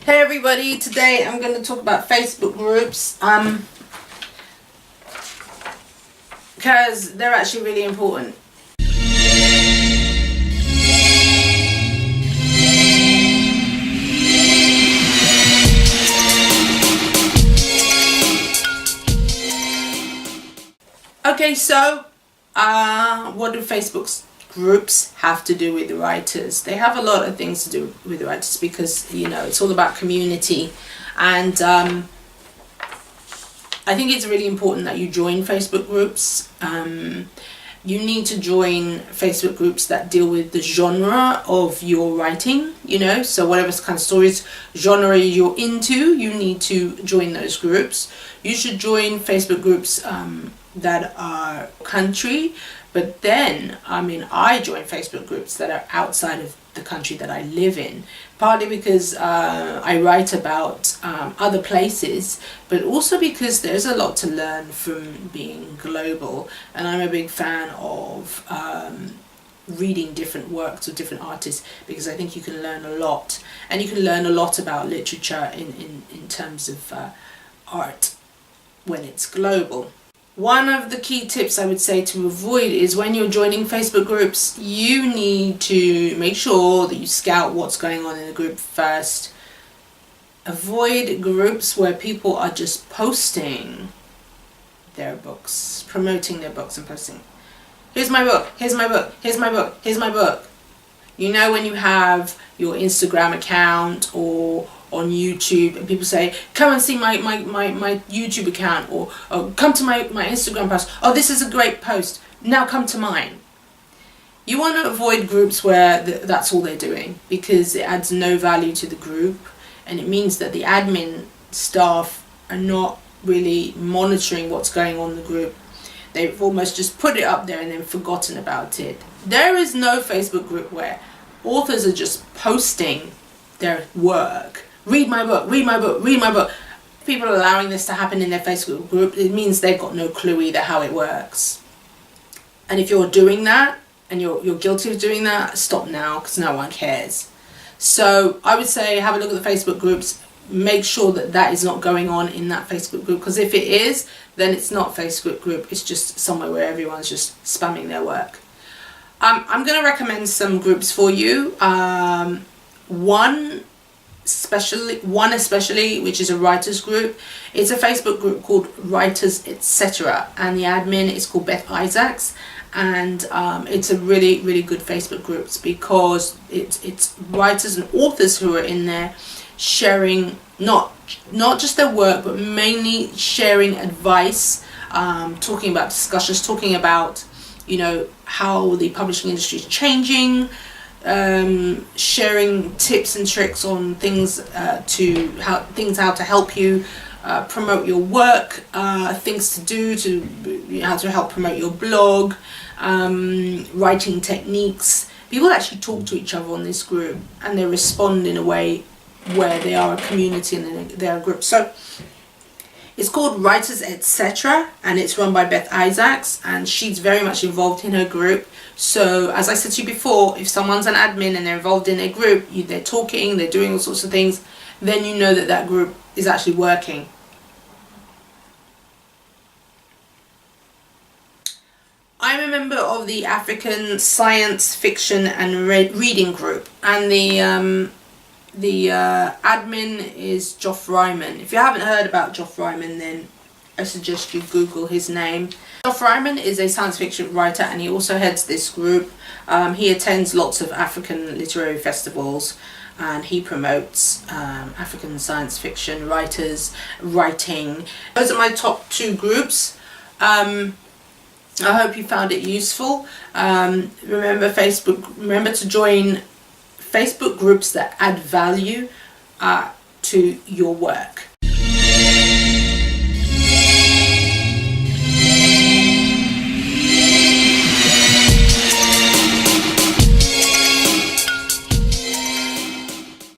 Hey everybody, today I'm going to talk about Facebook groups because they're actually really important. Okay, so what do Facebook's groups have to do with the writers? They have a lot of things to do with the writers because, you know, it's all about community, and I think it's really important that you join Facebook groups. You need to join Facebook groups that deal with the genre of your writing, you know, so whatever kind of stories genre you're into, you need to join those groups. You should join Facebook groups that are country, but then I join Facebook groups that are outside of the country that I live in, partly because I write about other places, but also because there's a lot to learn from being global, and I'm a big fan of reading different works of different artists, because I think you can learn a lot, and you can learn a lot about literature in terms of art when it's global. One of the key tips I would say to avoid is when you're joining Facebook groups, you need to make sure that you scout what's going on in the group first. Avoid groups where people are just posting their books, promoting their books and posting, here's my book, here's my book, here's my book, here's my book. You know, when you have your Instagram account or on YouTube and people say, come and see my YouTube account, or come to my Instagram post, oh this is a great post, now come to mine. You want to avoid groups where that's all they're doing, because it adds no value to the group, and it means that the admin staff are not really monitoring what's going on in the group. They've almost just put it up there and then forgotten about it. There is no Facebook group where authors are just posting their work. Read my book, read my book, read my book. People are allowing this to happen in their Facebook group, it means they've got no clue either how it works. And if you're doing that, and you're guilty of doing that, stop now, because no one cares. So I would say have a look at the Facebook groups, make sure that that is not going on in that Facebook group, because if it is, then it's not a Facebook group, it's just somewhere where everyone's just spamming their work. I'm going to recommend some groups for you. One especially, which is a writers group. It's a Facebook group called Writers Etc., and the admin is called Beth Isaacs, and it's a really good Facebook group because it's writers and authors who are in there sharing not just their work, but mainly sharing advice, talking about discussions, talking about, you know, how the publishing industry is changing, sharing tips and tricks on things how to help you promote your work, things to do how to help promote your blog, writing techniques. People actually talk to each other on this group, and they respond in a way where they are a community and they're a group. So it's called Writers Etc., and it's run by Beth Isaacs, and she's very much involved in her group. So as I said to you before, if someone's an admin and they're involved in a group, they're talking, they're doing all sorts of things, then you know that that group is actually working. I'm a member of the African Science Fiction and Reading group, and the admin is Joff Ryman. If you haven't heard about Joff Ryman, then I suggest you Google his name. Joff Ryman is a science fiction writer, and he also heads this group. He attends lots of African literary festivals, and he promotes African science fiction writers, writing. Those are my top two groups. I hope you found it useful. Remember to join Facebook groups that add value to your work.